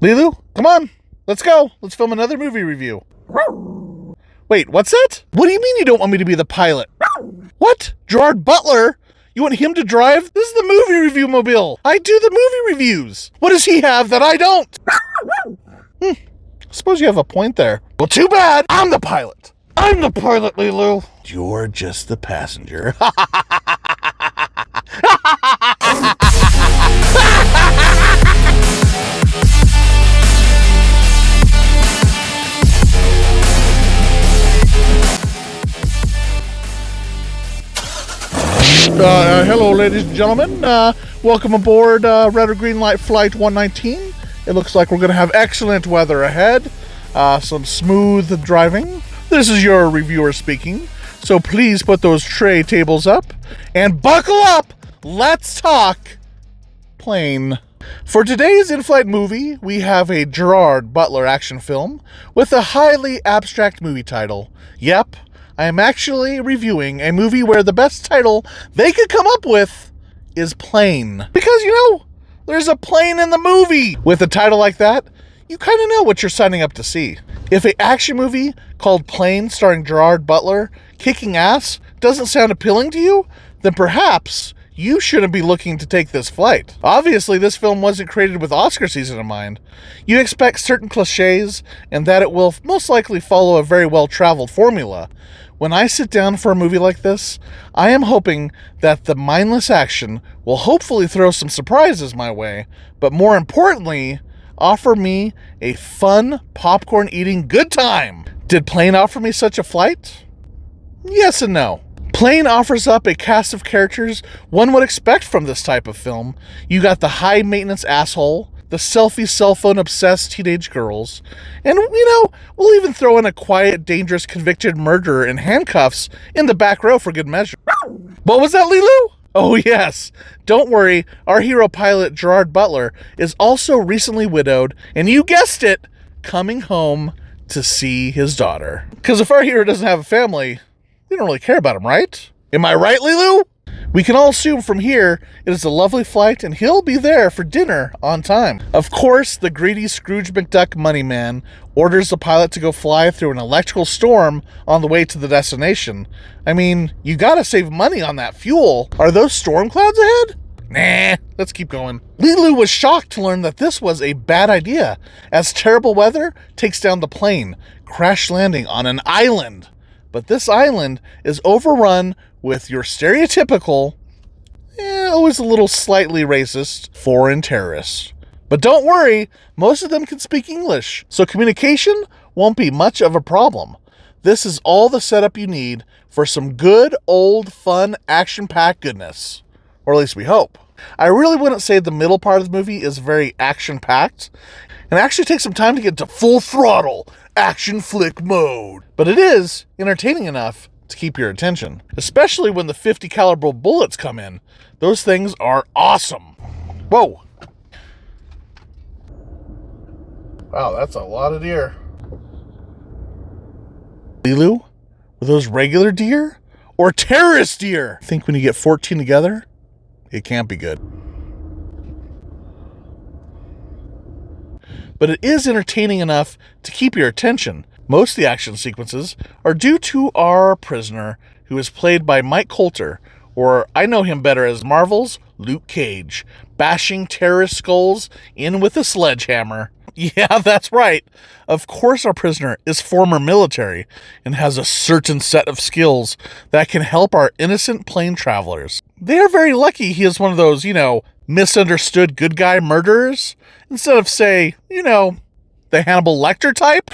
Lilu, come on. Let's go. Let's film another movie review. Wait, what's that? What do you mean you don't want me to be the pilot? What? Gerard Butler? You want him to drive? This is the movie review mobile. I do the movie reviews. What does he have that I don't? Suppose you have a point there. Well, too bad. I'm the pilot. I'm the pilot, Lilu. You're just the passenger. Hello, ladies and gentlemen. Welcome aboard Red or Green Light Flight 119. It looks like we're going to have excellent weather ahead. Some smooth driving. This is your reviewer speaking. So please put those tray tables up and buckle up. Let's talk plane. For today's in-flight movie, we have a Gerard Butler action film with a highly abstract movie title. Yep, I am actually reviewing a movie where the best title they could come up with is Plane. Because, there's a plane in the movie. With a title like that, you kind of know what you're signing up to see. If an action movie called Plane starring Gerard Butler kicking ass doesn't sound appealing to you, then perhaps you shouldn't be looking to take this flight. Obviously, this film wasn't created with Oscar season in mind. You expect certain cliches and that it will most likely follow a very well-traveled formula. When I sit down for a movie like this, I am hoping that the mindless action will hopefully throw some surprises my way, but more importantly, offer me a fun, popcorn-eating good time. Did Plane offer me such a flight? Yes and no. Plane offers up a cast of characters one would expect from this type of film. You got the high-maintenance asshole, the selfie cell phone obsessed teenage girls, and, we'll even throw in a quiet, dangerous, convicted murderer in handcuffs in the back row for good measure. What was that, Lilu? Oh, yes. Don't worry, our hero pilot, Gerard Butler, is also recently widowed, and you guessed it, coming home to see his daughter. Because if our hero doesn't have a family, we don't really care about him, right? Am I right, Lilu? We can all assume from here it is a lovely flight and he'll be there for dinner on time. Of course, the greedy Scrooge McDuck money man orders the pilot to go fly through an electrical storm on the way to the destination. I mean, you gotta save money on that fuel. Are those storm clouds ahead? Nah, let's keep going. Lilu was shocked to learn that this was a bad idea, as terrible weather takes down the plane, crash landing on an island. But this island is overrun with your stereotypical, always a little slightly racist, foreign terrorists. But don't worry, most of them can speak English, so communication won't be much of a problem. This is all the setup you need for some good, old, fun, action-packed goodness. Or at least we hope. I really wouldn't say the middle part of the movie is very action-packed, and actually takes some time to get to full throttle action flick mode. But it is entertaining enough to keep your attention, especially when the 50 caliber bullets come in. Those things are awesome. Whoa. Wow, that's a lot of deer. Lilu, were those regular deer or terrorist deer? I think when you get 14 together, it can't be good. But it is entertaining enough to keep your attention. Most of the action sequences are due to our prisoner, who is played by Mike Colter, or I know him better as Marvel's Luke Cage, bashing terrorist skulls in with a sledgehammer. Yeah, that's right. Of course our prisoner is former military and has a certain set of skills that can help our innocent plane travelers. They are very lucky he is one of those, misunderstood good guy murderers, instead of, say, the Hannibal Lecter type.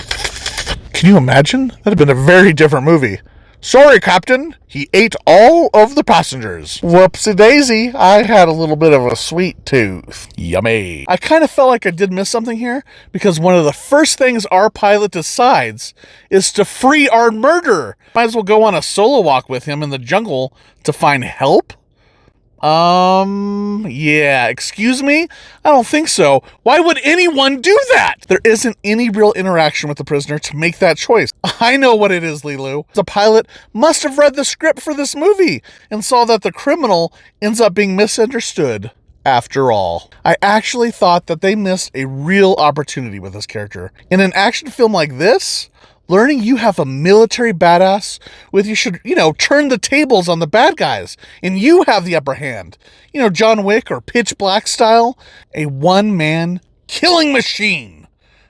Can you imagine? That'd have been a very different movie. Sorry, Captain. He ate all of the passengers. Whoopsie daisy. I had a little bit of a sweet tooth. Yummy. I kind of felt like I did miss something here, because one of the first things our pilot decides is to free our murderer. Might as well go on a solo walk with him in the jungle to find help. Yeah, excuse me? I don't think so. Why would anyone do that? There isn't any real interaction with the prisoner to make that choice. I know what it is, Lilu. The pilot must have read the script for this movie and saw that the criminal ends up being misunderstood after all. I actually thought that they missed a real opportunity with this character. In an action film like this, learning you have a military badass with you should, turn the tables on the bad guys, and you have the upper hand. John Wick or Pitch Black style, a one-man killing machine.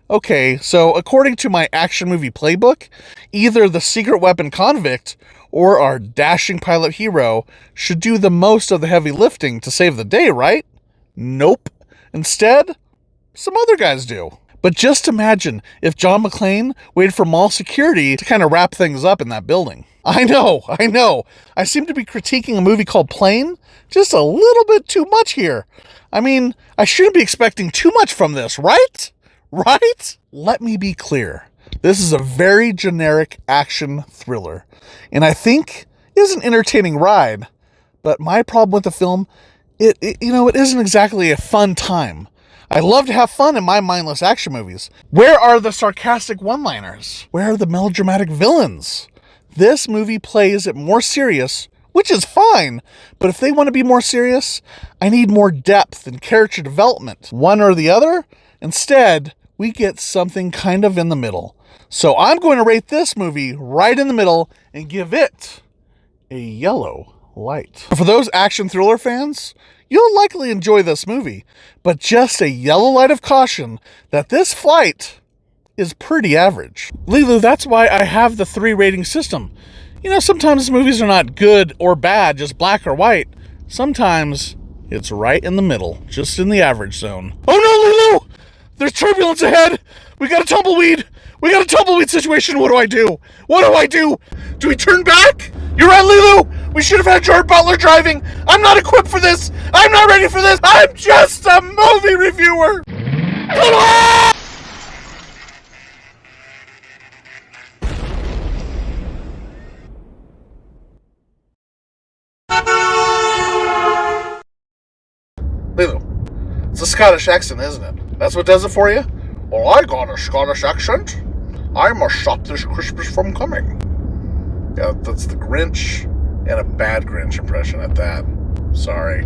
Okay, so according to my action movie playbook, either the secret weapon convict or our dashing pilot hero should do the most of the heavy lifting to save the day, right? Nope. Instead, some other guys do. But just imagine if John McClane waited for mall security to kind of wrap things up in that building. I know. I seem to be critiquing a movie called Plane just a little bit too much here. I mean, I shouldn't be expecting too much from this, right? Right? Let me be clear. This is a very generic action thriller, and I think it is an entertaining ride. But my problem with the film, it isn't exactly a fun time. I love to have fun in my mindless action movies. Where are the sarcastic one-liners? Where are the melodramatic villains? This movie plays it more serious, which is fine, but if they want to be more serious, I need more depth and character development. One or the other? Instead, we get something kind of in the middle. So I'm going to rate this movie right in the middle and give it a yellow light. For those action thriller fans, you'll likely enjoy this movie, but just a yellow light of caution that this flight is pretty average. Lilu, that's why I have the 3 rating system. Sometimes movies are not good or bad, just black or white. Sometimes it's right in the middle, just in the average zone. Oh no, Lilu! There's turbulence ahead! We got a tumbleweed! Situation! What do I do? Do we turn back? You're right, Lilu! We should have had Gerard Butler driving! I'm not equipped for this! I'm not ready for this! I'm just a movie reviewer! Lilu, it's a Scottish accent, isn't it? That's what does it for you? Well, I got a Scottish accent. I must stop this Christmas from coming. Yeah, that's the Grinch, and a bad Grinch impression at that. Sorry.